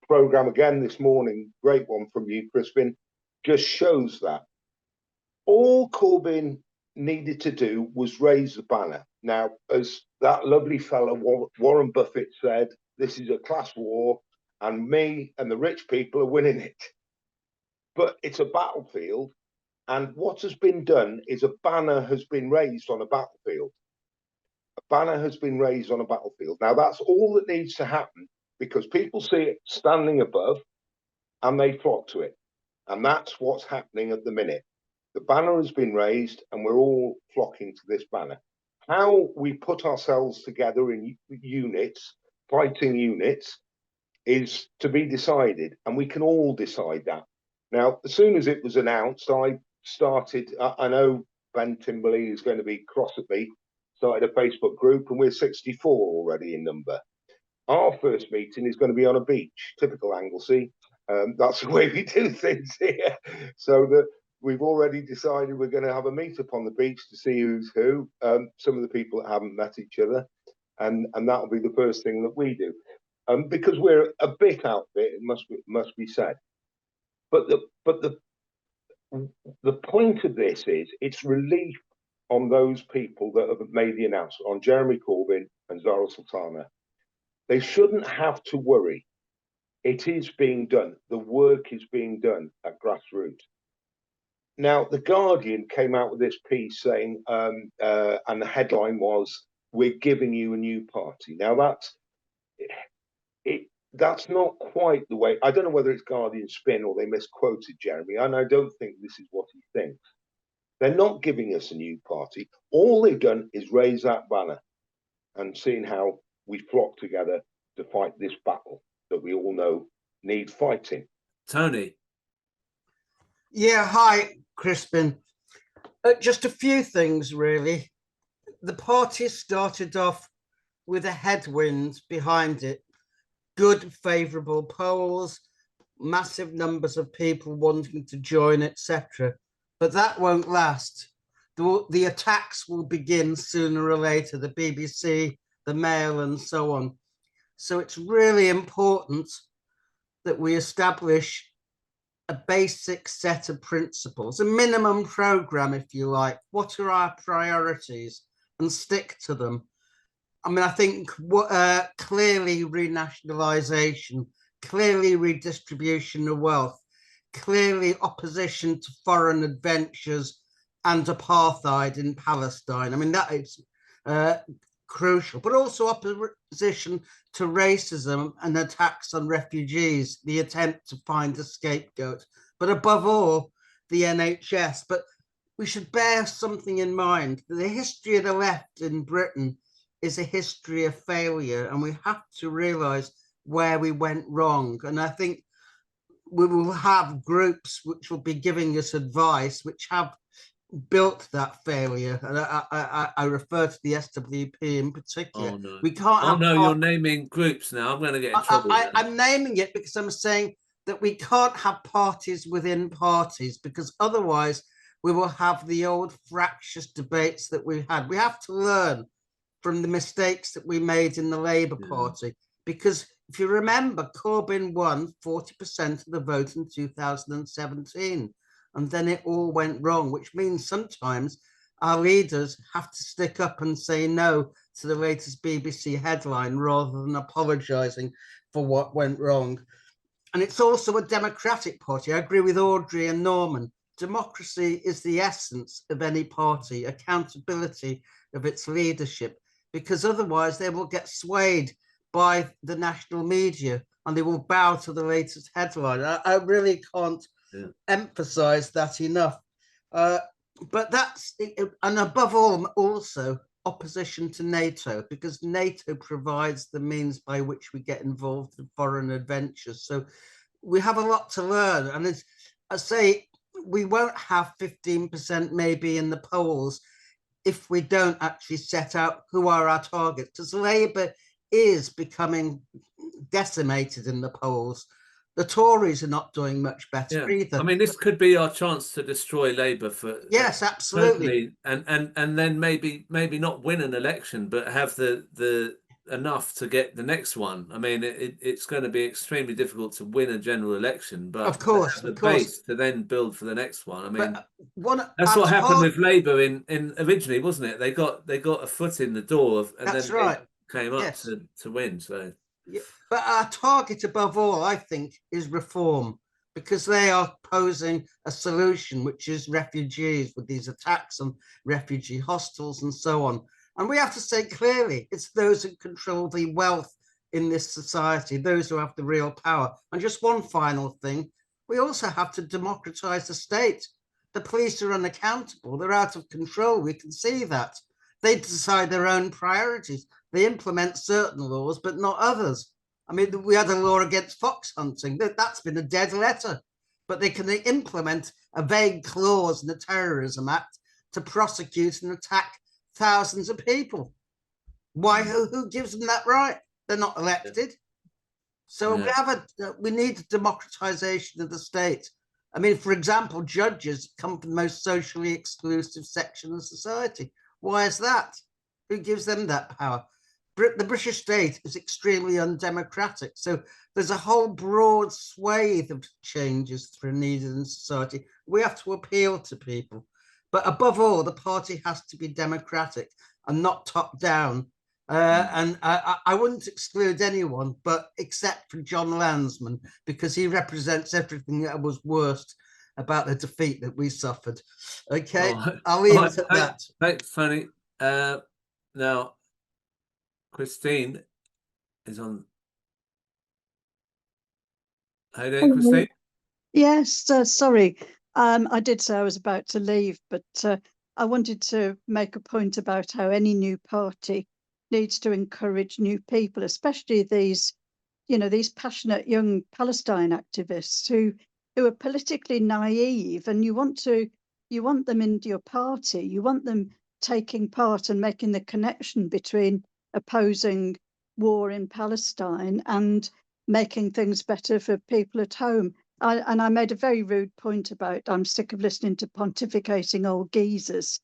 program again this morning, great one from you, Crispin, just shows that. All Corbyn needed to do was raise the banner. Now, as that lovely fellow Warren Buffett said, this is a class war, and me and the rich people are winning it. But it's a battlefield, and what has been done is a banner has been raised on a battlefield. A banner has been raised on a battlefield. Now, that's all that needs to happen, because people see it standing above and they flock to it. And that's what's happening at the minute. The banner has been raised and we're all flocking to this banner. How we put ourselves together in units, fighting units, is to be decided, and we can all decide that. Now, as soon as it was announced, I know Ben Timberley is going to be cross at me, started a Facebook group, and we're 64 already in number. Our first meeting is going to be on a beach, typical Anglesey. That's the way we do things here. So that we've already decided we're going to have a meet-up on the beach to see who's who, some of the people that haven't met each other, and that'll be the first thing that we do. Because we're a bit outfit, it must be said. But the point of this is, it's relief on those people that have made the announcement, on Jeremy Corbyn and Zara Sultana. They shouldn't have to worry. It is being done. The work is being done at grassroots. Now, The Guardian came out with this piece saying, and the headline was, "We're giving you a new party." Now, that's not quite the way. I don't know whether it's Guardian spin or they misquoted Jeremy, and I don't think this is what he thinks. They're not giving us a new party. All they've done is raise that banner and seeing how we flock together to fight this battle that we all know needs fighting. Tony. Yeah, hi, Crispin. Just a few things, really. The party started off with a headwind behind it. Good, favourable polls, massive numbers of people wanting to join, etc. But that won't last. The attacks will begin sooner or later, the BBC, the Mail, and so on. So it's really important that we establish a basic set of principles, a minimum programme, if you like. What are our priorities? And stick to them. I mean, I think clearly renationalisation, clearly redistribution of wealth, clearly opposition to foreign adventures and apartheid in Palestine. I mean, that is crucial, but also opposition to racism and attacks on refugees, the attempt to find a scapegoat, but above all, the NHS. But we should bear something in mind. The history of the left in Britain is a history of failure, and we have to realise where we went wrong. And I think we will have groups which will be giving us advice, which have built that failure. And I refer to the SWP in particular. Oh no! We can't. Oh no! You're naming groups now. I'm going to get in trouble. I'm naming it because I'm saying that we can't have parties within parties, because otherwise we will have the old fractious debates that we had. We have to learn from the mistakes that we made in the Labour Party, because if you remember, Corbyn won 40% of the vote in 2017, and then it all went wrong, which means sometimes our leaders have to stick up and say no to the latest BBC headline rather than apologising for what went wrong. And it's also a democratic party. I agree with Audrey and Norman. Democracy is the essence of any party, accountability of its leadership, because otherwise they will get swayed by the national media and they will bow to the latest headline. I really can't emphasize that enough. But that's, and above all, also opposition to NATO, because NATO provides the means by which we get involved in foreign adventures. So we have a lot to learn. And as I say, we won't have 15% maybe in the polls if we don't actually set out who are our targets, because Labour is becoming decimated in the polls. The Tories are not doing much better either. I mean, this could be our chance to destroy Labour for absolutely, and then maybe not win an election, but have the enough to get the next one. I mean, it's going to be extremely difficult to win a general election, but of course, the base to then build for the next one. I mean, that's what happened with Labour in originally, wasn't it? They got a foot in the door, and that's then right. Came up to win. So, but our target above all, I think, is reform, because they are posing a solution, which is refugees, with these attacks on refugee hostels and so on. And we have to say clearly, it's those who control the wealth in this society, those who have the real power. And just one final thing, we also have to democratize the state. The police are unaccountable. They're out of control. We can see that. They decide their own priorities. They implement certain laws, but not others. I mean, we had a law against fox hunting. That's been a dead letter. But they can implement a vague clause in the Terrorism Act to prosecute and attack thousands of people. Why? Who gives them that right? They're not elected. So we need a democratization of the state. I mean, for example, judges come from the most socially exclusive section of society. Why is that? Who gives them that power? The British state is extremely undemocratic. So there's a whole broad swathe of changes that are needed in society. We have to appeal to people. But above all, the party has to be democratic and not top down. And I wouldn't exclude anyone, but except for John Lansman, because he represents everything that was worst about the defeat that we suffered. Okay, I'll leave it at that. Thanks, Fanny. Now, Christine is on. How you doing, Christine? Yes, sorry. I did say I was about to leave, but I wanted to make a point about how any new party needs to encourage new people, especially these, these passionate young Palestine activists who are politically naive, and you want them into your party. You want them taking part and making the connection between opposing war in Palestine and making things better for people at home. And I made a very rude point about I'm sick of listening to pontificating old geezers.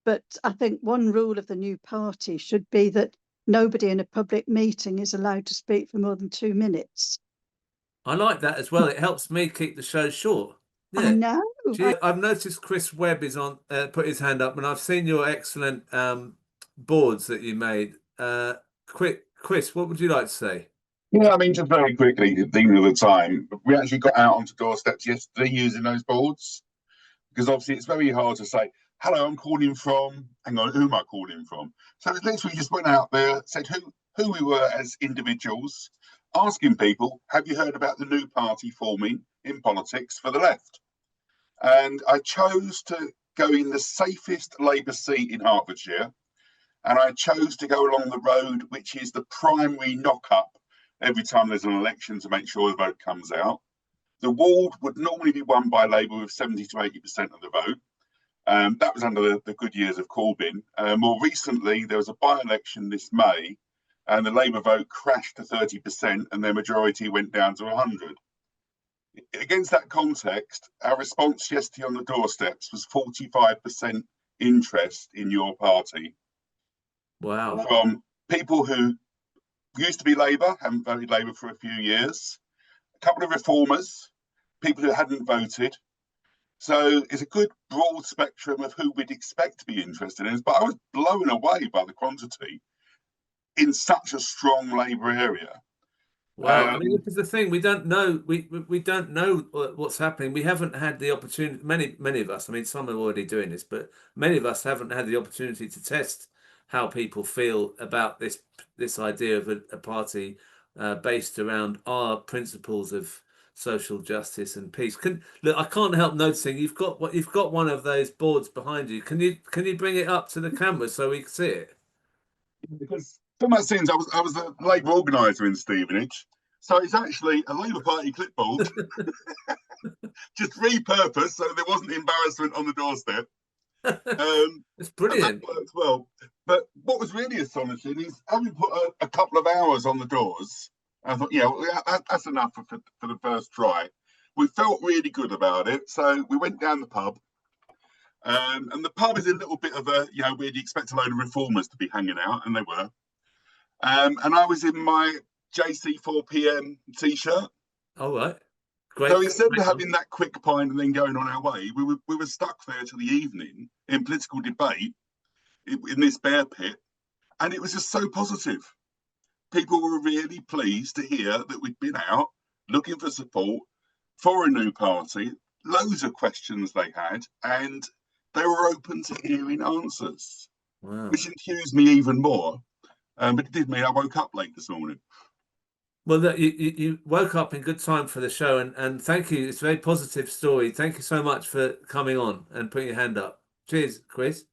But I think one rule of the new party should be that nobody in a public meeting is allowed to speak for more than 2 minutes. I like that as well. It helps me keep the show short. Yeah. I know. Gee, I've noticed Chris Webb is on, put his hand up, and I've seen your excellent boards that you made. Chris, what would you like to say? Yeah, I mean, just very quickly, thinking of the time, we actually got out onto doorsteps yesterday using those boards, because obviously it's very hard to say, hello, I'm calling from, hang on, who am I calling from? So it literally just went out there, said who we were as individuals, asking people, have you heard about the new party forming in politics for the left? And I chose to go in the safest Labour seat in Hertfordshire, and I chose to go along the road, which is the primary knock-up every time there's an election to make sure the vote comes out. The ward would normally be won by Labour with 70 to 80% of the vote. That was under the good years of Corbyn. More recently, there was a by-election this May, and the Labour vote crashed to 30%, and their majority went down to 100. Against that context, our response yesterday on the doorsteps was 45% interest in your party. Wow. From people who used to be Labour, haven't voted Labour for a few years, a couple of reformers, people who hadn't voted. So it's a good broad spectrum of who we'd expect to be interested in. But I was blown away by the quantity in such a strong Labour area. Wow, I mean, this is the thing. We don't know. We don't know what's happening. We haven't had the opportunity. Many of us. I mean, some are already doing this, but many of us haven't had the opportunity to test how people feel about this idea of a party based around our principles of social justice and peace. Look, I can't help noticing you've got one of those boards behind you. Can you bring it up to the camera so we can see it? Because from my sins, I was a Labour organiser in Stevenage, so it's actually a Labour Party clipboard, just repurposed so there wasn't embarrassment on the doorstep. It's brilliant. That worked well. But what was really astonishing is having put a couple of hours on the doors, I thought, yeah, that's enough for the first try. We felt really good about it, so we went down the pub. And the pub is a little bit of a, where you expect a load of reformers to be hanging out, and they were. And I was in my JC 4PM t-shirt. All right. Great. So instead of having that quick pint and then going on our way, we were stuck there till the evening in political debate in this bear pit. And it was just so positive. People were really pleased to hear that we'd been out looking for support for a new party, loads of questions they had, and they were open to hearing answers, which enthused me even more. But it did mean I woke up late this morning. Well, you woke up in good time for the show, and thank you. It's a very positive story. Thank you so much for coming on and putting your hand up. Cheers, Chris.